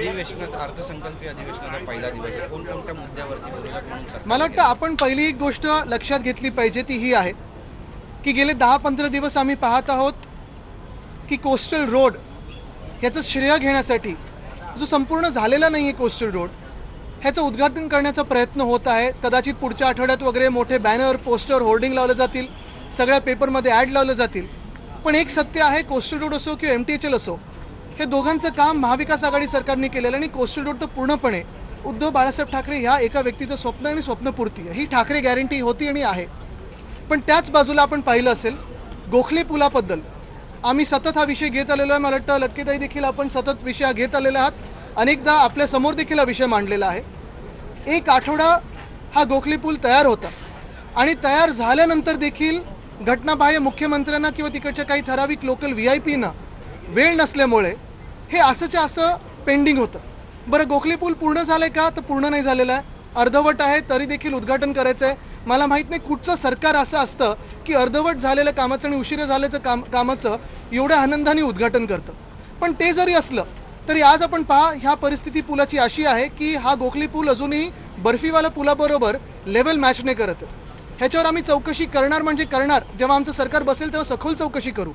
अधिवेशनाचा अर्थसंकल्पीय अधिवेशनाचा पहिला दिवस आहे. कोणकोणत्या मुद्द्यावरती विरोधक म्हणून सरकार मला वाटतं आपण पहिली एक गोष्ट लक्षात घेतली पाहिजे ती ही आहे की गेले 10-15 दिवस आम्ही पाहत आहोत की कोस्टल रोड ह्याचं श्रेय घेण्यासाठी जो संपूर्ण झालेला नाही आहे कोस्टल रोड ह्याचं उद्घाटन करण्याचा प्रयत्न होत आहे. कदाचित पुढच्या आठवड्यात वगैरे मोठे बॅनर पोस्टर होर्डिंग लावले जातील, सगळ्या पेपरमध्ये ॲड लावले जातील. पण एक सत्य आहे, कोस्टल रोड असो किंवा MTHL असो, हे दोघांचं काम महाविकास आघाडी सरकारने केलेलं आणि कोस्टल रोड तर पूर्णपणे उद्धव बाळासाहेब ठाकरे ह्या एका व्यक्तीचं स्वप्न आणि स्वप्नपूर्ती आहे. ही ठाकरे गॅरंटी होती आणि आहे. पण त्याच बाजूला आपण पाहिलं असेल गोखले पुलाबद्दल आम्ही सतत हा विषय घेत आलेलो आहे. मला वाटतं लटकेताई देखील आपण सतत विषय घेत आलेले आहात. अनेकदा आपल्या समोर देखील हा विषय मांडलेला आहे. एक आठवडा हा गोखले पूल तयार होता आणि तयार झाल्यानंतर देखील घटनाबाह्य मुख्यमंत्र्यांना किंवा तिकडच्या काही ठराविक लोकल VIP ना वेळ नसल्यामुळे हे असंच्या असं पेंडिंग होतं. बरं, गोखले पूल पूर्ण झालंय का? तर पूर्ण नाही झालेलं आहे, अर्धवट आहे. तरी देखील उद्घाटन करायचं आहे. मला माहीत नाही कुठचं सरकार असं असतं की अर्धवट झालेल्या कामाचं आणि उशिरा झाल्याचं कामाचं एवढ्या आनंदाने उद्घाटन करतं. पण ते जरी असलं तरी आज आपण पहा ह्या परिस्थिती पुलाची अशी आहे की हा गोखले पूल अजूनही बर्फीवाला पुलाबरोबर लेवल मॅच नाही करत. ह्याच्यावर आम्ही चौकशी करणार म्हणजे करणार. जेव्हा आमचं सरकार बसेल तेव्हा सखोल चौकशी करू.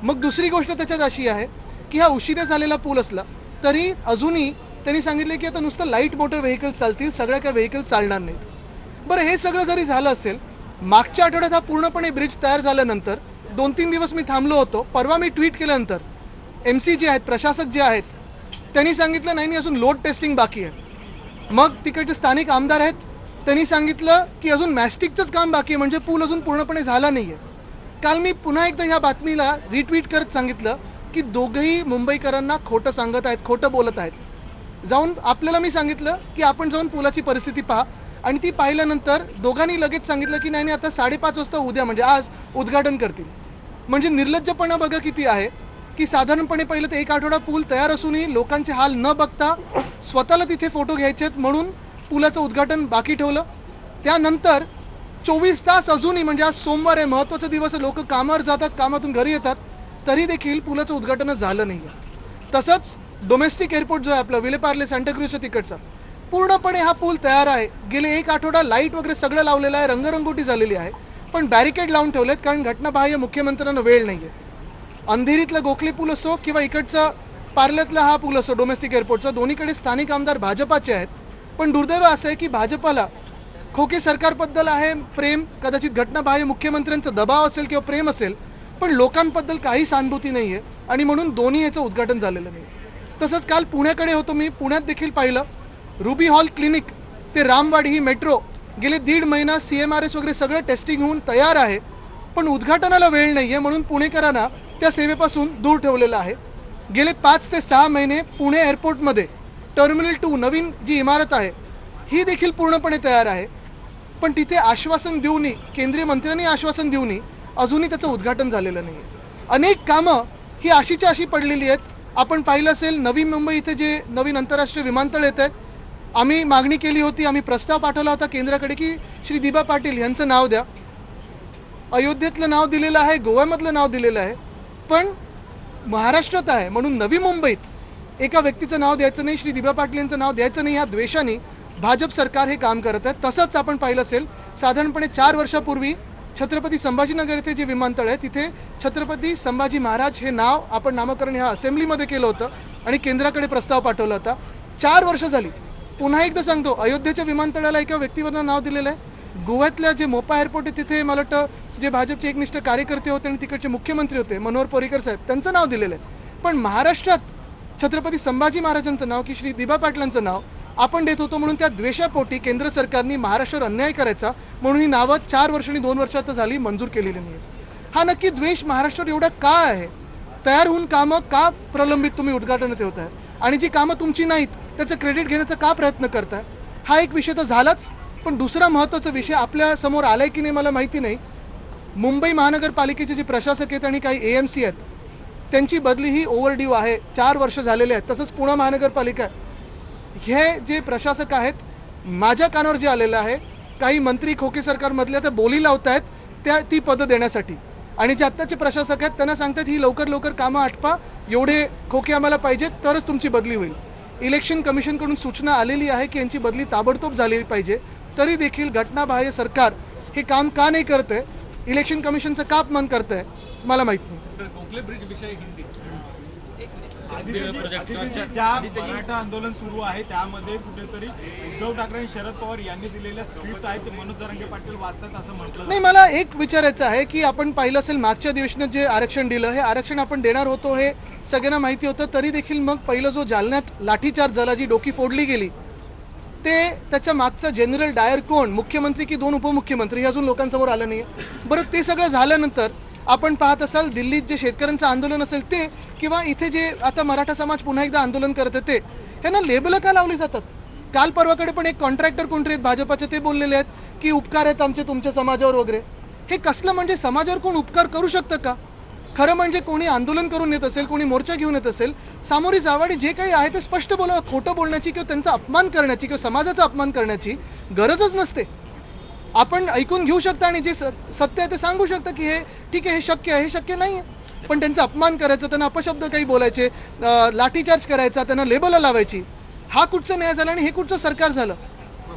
मग दुसरी गोष्ट त्याच्यात अशी आहे की हा उशिरा झालेला पूल असला तरी अजूनही त्यांनी सांगितले की आता नुसतं लाईट मोटर व्हेकल्स चालतील, सगळ्या काही व्हेकल्स चालणार नाहीत. बरं, हे सगळं जरी झालं असेल, मागच्या आठवड्यात हा पूर्णपणे ब्रिज तयार झाल्यानंतर 2-3 दिवस मी थांबलो होतो. परवा मी ट्विट केल्यानंतर MC जे आहेत, प्रशासक जे आहेत, त्यांनी सांगितलं नाही अजून लोड टेस्टिंग बाकी आहे. मग तिकडचे स्थानिक आमदार आहेत, त्यांनी सांगितलं की अजून मॅस्टिकचंच काम बाकी आहे, म्हणजे पूल अजून पूर्णपणे झाला नाही आहे. काल मी पुन्हा एकदा ह्या बातमीला रिट्वीट करत सांगितलं की दोघंही मुंबईकरांना खोटं सांगत आहेत, खोटं बोलत आहेत. जाऊन आपल्याला मी सांगितलं की आपण जाऊन पुलाची परिस्थिती पहा आणि ती पाहिल्यानंतर दोघांनी लगेच सांगितलं की नाही आता 5:30 वाजता उद्या म्हणजे आज उद्घाटन करतील. म्हणजे निर्लज्जपणा बघा किती आहे की साधारणपणे पहिलं तर एक आठवडा पूल तयार असूनही लोकांचे हाल न बघता स्वतःला तिथे फोटो घ्यायचे आहेत म्हणून पुलाचं उद्घाटन बाकी ठेवलं. त्यानंतर 24 तास अजूनही, म्हणजे आज सोमवार आहे, महत्त्वाचा दिवस आहे, लोक कामावर जातात, कामातून घरी येतात, तरी देखील पुलाचं उद्घाटनच झालं नाही आहे. तसंच डोमेस्टिक एअरपोर्ट जो आहे आपला विलेपार्ले सांताक्रूजच्या तिकडचा, पूर्णपणे हा पूल तयार आहे. गेले एक आठवडा लाईट वगैरे सगळं लावलेलं आहे, रंगरंगोटी झालेली आहे, पण बॅरिकेड लावून ठेवलेत कारण घटनाबाह्य मुख्यमंत्र्यांना वेळ नाही आहे. अंधेरीतला गोखले पूल असो किंवा इकडचा पार्ल्यातला हा पूल असो डोमेस्टिक एअरपोर्टचा, दोन्हीकडे स्थानिक आमदार भाजपाचे आहेत. पण दुर्दैव असं आहे की भाजपाला खोके सरकारबद्दल आहे प्रेम, कदाचित घटनाबाह्य मुख्यमंत्र्यांचा दबाव असेल किंवा प्रेम असेल, पण लोकांबद्दल काही सहानुभूती नाही आहे आणि म्हणून दोन्ही ह्याचं उद्घाटन झालेलं नाही. तसंच काल पुण्याकडे होतो मी, पुण्यात देखील पाहिलं रुबी हॉल क्लिनिक ते रामवाडी ही मेट्रो गेले 1.5 महिना CMRS वगैरे सगळं टेस्टिंग होऊन तयार आहे, पण उद्घाटनाला वेळ नाही आहे म्हणून पुणेकरांना त्या सेवेपासून दूर ठेवलेलं आहे. गेले 5 ते 6 महिने पुणे एअरपोर्टमध्ये टर्मिनल 2 नवीन जी इमारत आहे ही देखील पूर्णपणे तयार आहे, पण तिथे आश्वासन देऊनही, केंद्रीय मंत्र्यांनी आश्वासन देऊनही अजूनही त्याचं उद्घाटन झालेलं नाही. अनेक कामं ही अशीच्या अशी पडलेली आहेत. आपण पाहिलं असेल नवी मुंबई इथे जे नवीन आंतरराष्ट्रीय विमानतळ येत आहे, आम्ही मागणी केली होती, आम्ही प्रस्ताव पाठवला होता केंद्राकडे की श्री दिबा पाटील यांचं नाव द्या. अयोध्येतलं नाव दिलेलं आहे, गोव्यामधलं नाव दिलेलं आहे, पण महाराष्ट्रात आहे म्हणून नवी मुंबईत एका व्यक्तीचं नाव द्यायचं नाही, श्री दिबा पाटील यांचं नाव द्यायचं नाही, ह्या द्वेषाने भाजप सरकार हे काम करत आहे. तसंच आपण पाहिलं असेल साधारणपणे 4 वर्षापूर्वी छत्रपती संभाजीनगर येथे जे विमानतळ आहे तिथे छत्रपती संभाजी महाराज हे नाव आपण नामकरण ह्या असेंब्लीमध्ये केलं होतं आणि केंद्राकडे प्रस्ताव पाठवला होता. 4 वर्ष झाली. पुन्हा एकदा सांगतो, अयोध्येच्या विमानतळाला एका व्यक्तीवरनं नाव दिलेलं आहे. गोव्यातल्या जे मोपा एअरपोर्ट आहे तिथे मला वाटतं जे भाजपचे एकनिष्ठ कार्यकर्ते होते आणि तिकडचे मुख्यमंत्री होते मनोहर पर्रिकर साहेब, त्यांचं नाव दिलेलं आहे. पण महाराष्ट्रात छत्रपती संभाजी महाराजांचं नाव की श्री दिबा पाटलांचं नाव आपण देत होतो म्हणून त्या द्वेषापोटी केंद्र सरकारने महाराष्ट्रावर अन्याय करायचा म्हणून ही नावं 4 वर्ष आणि 2 वर्षात झाली मंजूर केलेली नाही. हा नक्की द्वेष महाराष्ट्रावर एवढा का आहे? तयार होऊन कामं का प्रलंबित तुम्ही उद्घाटन ठेवताय आणि जी कामं तुमची नाहीत त्याचं क्रेडिट घेण्याचा का प्रयत्न करताय? हा एक विषय तर झालाच, पण दुसरा महत्त्वाचा विषय आपल्या समोर आलाय की नाही मला माहिती नाही. मुंबई महानगरपालिकेचे जे प्रशासक आहेत आणि काही AMC आहेत त्यांची बदली ही ओव्हरड्यू आहे. 4 वर्ष झालेले आहेत. तसंच पुणे महानगरपालिका हे जे प्रशासक आहेत माझ्या कानावर जे आलेलं आहे काही मंत्री खोके सरकारमधले तर बोली लावत आहेत ती पदं देण्यासाठी आणि जे आत्ताचे प्रशासक आहेत त्यांना सांगतात ही लवकर कामं आटपा, एवढे खोके आम्हाला पाहिजेत तरच तुमची बदली होईल. इलेक्शन कमिशनकडून सूचना आलेली आहे की यांची बदली ताबडतोब झाली पाहिजे, तरी देखील घटनाबाह्य सरकार हे काम का नाही करते, इलेक्शन कमिशनचं का अपमान करतंय मला माहित नाही. सर, गोखले ब्रिज विषय हिंदी ज्या मराठा आंदोलन सुरू आहे त्यामध्ये कुठेतरी उद्धव ठाकरे आणि शरद पवार यांनी दिलेल्या स्क्रिप्ट आहेत ते मनोज जरांगे पाटील वाचतात असं म्हटलं नाही. मला एक विचारायचं आहे की आपण पाहिलं असेल मागच्या अधिवेशनात जे आरक्षण दिलं, हे आरक्षण आपण देणार होतो हे सगळ्यांना माहिती होतं, तरी देखील मग पहिलं जो जालन्यात लाठीचार्ज झाला, जी डोकी फोडली गेली, ते त्याच्या मागचा जनरल डायर कोण, मुख्यमंत्री की दोन उपमुख्यमंत्री, हे अजून लोकांसमोर आलं नाही. बरं, ते सगळं झाल्यानंतर आपण पाहत असाल दिल्लीत जे शेतकऱ्यांचं आंदोलन असेल ते, किंवा इथे जे आता मराठा समाज पुन्हा एकदा आंदोलन करत आहे ते, ह्यांना लेबल का लावली जातात? काल परवाकडे पण एक कॉन्ट्रॅक्टर कोणतरी आहेत भाजपाचे, ते बोललेले आहेत की उपकार आहेत आमचे तुमच्या समाजावर वगैरे. हे कसलं म्हणजे समाजावर कोण उपकार करू शकतं का? खरं म्हणजे कोणी आंदोलन करून येत असेल, कोणी मोर्चा घेऊन येत असेल, सामोरी जावाडी जे काही आहे ते स्पष्ट बोलावं. खोटं बोलण्याची किंवा त्यांचा अपमान करण्याची किंवा समाजाचा अपमान करण्याची गरजच नसते. आपण ऐकून घेऊ शकता आणि जे सत्य आहे ते सांगू शकता की हे ठीक आहे, हे शक्य आहे, हे शक्य नाही आहे. पण त्यांचा अपमान करायचा, त्यांना अपशब्द काही बोलायचे, लाठीचार्ज करायचा, त्यांना लेबल लावायची, हा कुठचा न्याय झाला आणि हे कुठचं सरकार झालं?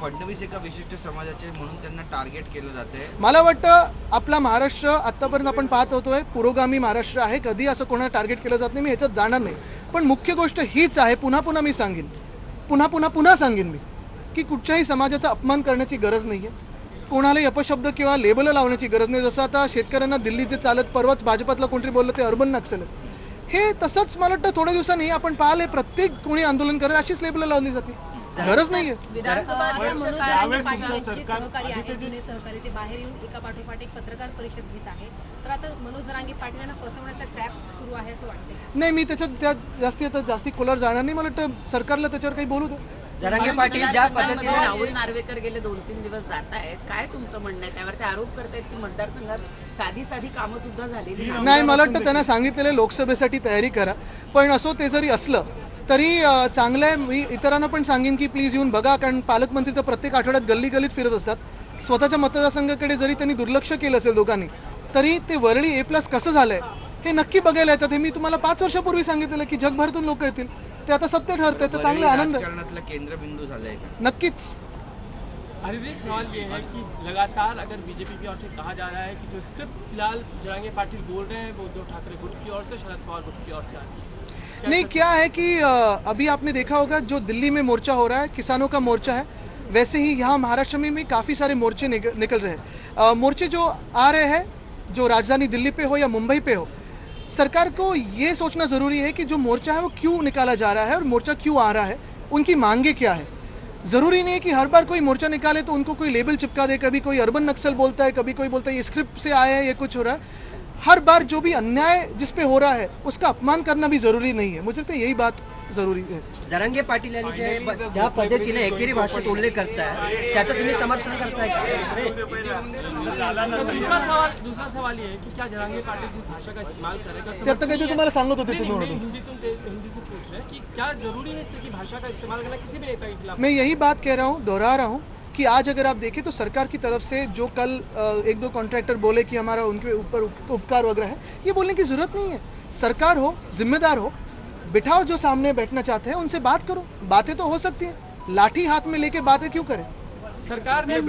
फडणवीस एका विशिष्ट समाजाचे म्हणून त्यांना टार्गेट केलं जाते. मला वाटतं आपला महाराष्ट्र आतापर्यंत आपण पाहत होतोय पुरोगामी महाराष्ट्र आहे, कधी असं कोणाला टार्गेट केलं जात नाही, मी ह्याच्यात जाणार नाही. पण मुख्य गोष्ट हीच आहे, पुन्हा पुन्हा मी सांगेन, पुन्हा सांगेन मी, की कुठच्याही समाजाचा अपमान करण्याची गरज नाहीये, कोणालाही अपशब्द किंवा लेबल लावण्याची गरज नाही. जसं आता शेतकऱ्यांना दिल्लीत जे चालत, परवाच भाजपातलं कोणतरी बोललं ते अर्बन नक्सल आहे, हे तसंच मला वाटतं थोड्या दिवसांनी आपण पाहिले प्रत्येक कोणी आंदोलन करत अशीच लेबल लावली जाते, गरज नाहीये. सहकारी ते बाहेर येऊन एका पाठोपाठ एक पत्रकार परिषद घेत आहे, तर आता मनोज जरांगे पाटील यांना फसवण्याचा ट्रॅप सुरू आहे असं वाटतंय? नाही, मी त्याच्यात जास्ती खोलावर जाणार नाही. मला वाटतं सरकारला त्याच्यावर काही बोलू दे. जरांगे पाटील ज्या पद्धतीने राहुल नार्वेकर गेले 2-3 दिवस जात आहेत, काय तुमचं म्हणणं आहे त्यावर? ते आरोप करतायत की मतदारसंघात साधी कामं सुद्धा झालेली नाही. मला वाटतं त्यांना सांगितलेलं लोकसभेसाठी तयारी करा, पण असो ते जरी असलं तरी चांगलं आहे. मी इतरांना पण सांगेन की प्लीज येऊन बघा, कारण पालकमंत्री तर प्रत्येक आठवड्यात गल्लीत फिरत असतात. स्वतःच्या मतदारसंघाकडे जरी त्यांनी दुर्लक्ष केलं असेल दोघांनी, तरी ते वरळी A+ कसं झालंय हे नक्की बघायला येतात. हे मी तुम्हाला 5 वर्षापूर्वी सांगितलेलं की जगभरातून लोक येतील, ते आता सत्य ठरतंय, तर चांगला आनंद आहे. राजकारणातला केंद्रबिंदू झालाय नक्कीच. अरे सवाल ये है कि लगातार अगर बीजेपी की ओर से कहा जा रहा है कि जो स्क्रिप्ट फिलहाल जरांगे पाटिल बोल रहे हैं वो उद्धव ठाकरे गुट की ओर से, शरद पवार गुट की ओर से आती है. नहीं, क्या है कि अभी आपने देखा होगा जो दिल्ली में मोर्चा हो रहा है, किसानों का मोर्चा है, वैसे ही यहाँ महाराष्ट्र में भी काफी सारे मोर्चे निकल रहे हैं. मोर्चे जो आ रहे हैं, जो राजधानी दिल्ली पे हो या मुंबई पे हो, सरकार को ये सोचना जरूरी है कि जो मोर्चा है वो क्यों निकाला जा रहा है और मोर्चा क्यों आ रहा है, उनकी मांगे क्या है. जरूरी नहीं है कि हर बार कोई मोर्चा निकाले तो उनको कोई लेबल चिपका दे. कभी कोई अर्बन नक्सल बोलता है, कभी कोई बोलता है ये स्क्रिप्ट से आया है, ये कुछ हो रहा है. हर बार जो भी अन्याय जिस पे हो रहा है उसका अपमान करना भी जरूरी नहीं है. मुझे लगता है यही बात जरूरी है. जरांगे पाटील यांनी ज्या पद्धतीने एकेरी भाषेत उल्लेख करताय त्याचं तुम्ही समर्थन करताय का? दूसरा सवाल ये है कि क्या जरांगे पाटिल जिस भाषा का इस्तेमाल करेगा, ते आता काही ते तुम्हाला सांगत होते तुम्ही म्हणून. हिंदी से पूछ रहे हैं कि क्या जरूरी है इस तरह की भाषा का इस्तेमाल करना किसी भी नेता के खिलाफ? मैं यही बात कह रहा हूँ, दोहरा रहा हूँ कि आज अगर आप देखें तो सरकार की तरफ से जो कल 1-2 कॉन्ट्रैक्टर बोले कि हमारा उनके ऊपर उपकार वगैरह है, ये बोलने की जरूरत नहीं है. सरकार हो, जिम्मेदार हो, बिठाओ जो सामने बैठना चाहते हैं उनसे बात करो. बातें तो हो सकती है, लाठी हाथ में लेके बातें क्यों करें? सरकार ने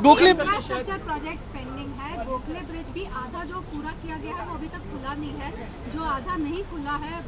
गोखले प्रोजेक्ट पेंडिंग है, गोखले ब्रिज भी आधा जो पूरा किया गया है वो अभी तक खुला नहीं है, जो आधा नहीं खुला है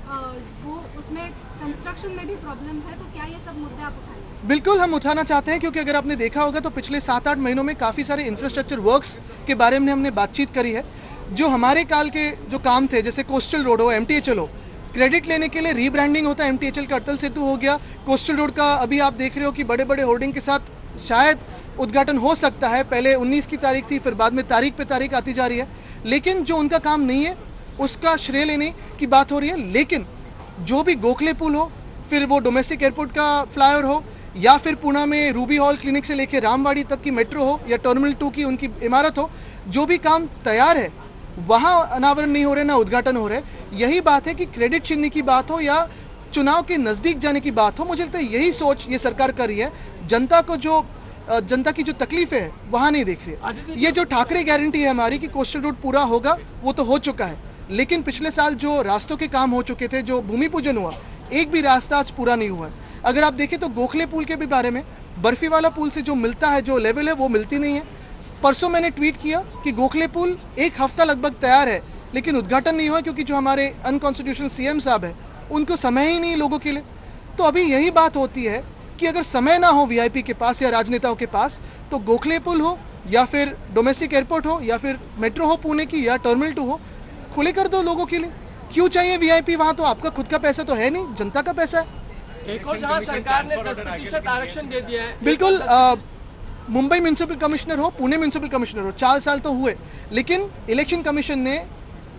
वो उसमें कंस्ट्रक्शन में भी प्रॉब्लम है, तो क्या ये सब मुद्दे आप उठाएंगे? बिल्कुल हम उठाना चाहते हैं, क्योंकि अगर आपने देखा होगा तो पिछले 7-8 महीनों में काफी सारे इंफ्रास्ट्रक्चर वर्क्स के बारे में हमने बातचीत करी है. जो हमारे काल के जो काम थे, जैसे कोस्टल रोड हो, MTHL हो, क्रेडिट लेने के लिए रीब्रांडिंग होता है. MTHL का अटल सेतु हो गया, कोस्टल रोड का अभी आप देख रहे हो कि बड़े बड़े होर्डिंग के साथ शायद उद्घाटन हो सकता है. पहले 19 की तारीख थी, फिर बाद में तारीख पे तारीख आती जा रही है. लेकिन जो उनका काम नहीं है उसका श्रेय लेने की बात हो रही है. लेकिन जो भी गोखले पुल हो, फिर वो डोमेस्टिक एयरपोर्ट का फ्लाईओवर हो, या फिर पुणे में रूबी हॉल क्लिनिक से लेकर रामवाड़ी तक की मेट्रो हो, या टर्मिनल 2 की उनकी इमारत हो, जो भी काम तैयार है वहां अनावरण नहीं हो रहे, ना उद्घाटन हो रहे. यही बात है कि क्रेडिट छीनने की बात हो या चुनाव के नजदीक जाने की बात हो, मुझे लगता है यही सोच ये सरकार कर रही है. जनता की जो तकलीफें है वहां नहीं देख रही है. ये जो ठाकरे गारंटी है हमारी कि कोस्टल रोड पूरा होगा, वो तो हो चुका है. लेकिन पिछले साल जो रास्तों के काम हो चुके थे, जो भूमि पूजन हुआ, एक भी रास्ता आज पूरा नहीं हुआ है। अगर आप देखें तो गोखले पुल के भी बारे में, बर्फी वाला पुल से जो मिलता है, जो लेवल है, वो मिलती नहीं है। परसों मैंने ट्वीट किया कि गोखले पुल एक हफ्ता लगभग तैयार है, लेकिन उद्घाटन नहीं हुआ क्योंकि जो हमारे अनकॉन्स्टिट्यूशनल सीएम साहब है उनको समय ही नहीं लोगों के लिए। तो अभी यही बात होती है कि अगर समय ना हो वीआईपी के पास या राजनेताओं के पास, तो गोखले पुल हो या फिर डोमेस्टिक एयरपोर्ट हो या फिर मेट्रो हो पुणे की या टर्मिनल 2 हो, खुले कर दो लोगों के लिए। क्यों चाहिए वीआईपी? वहां तो आपका खुद का पैसा तो है नहीं, जनता का पैसा है। एक और जहां सरकार ने 10% आरक्षण दे दिया है। बिल्कुल, मुंबई म्यूनिसिपल कमिश्नर हो, पुणे म्यूनिसिपल कमिश्नर हो, 4 साल तो हुए, लेकिन इलेक्शन कमीशन ने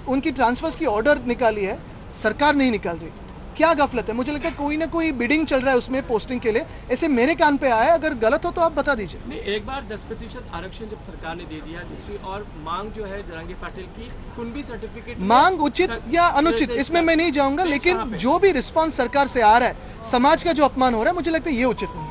उनकी ट्रांसफर्स की ऑर्डर निकाली है, सरकार नहीं निकाल रही। क्या गफलत है? मुझे लगता है कोई ना कोई बिडिंग चल रहा है उसमें पोस्टिंग के लिए। ऐसे मेरे कान पे आया है, अगर गलत हो तो आप बता दीजिए। नहीं, एक बार 10% आरक्षण जब सरकार ने दे दिया, दूसरी और मांग जो है जरांगे पाटिल की कुणबी सर्टिफिकेट, मांग उचित या अनुचित इसमें मैं नहीं जाऊंगा, लेकिन जो भी रिस्पांस सरकार से आ रहा है, समाज का जो अपमान हो रहा है, मुझे लगता है ये उचित नहीं।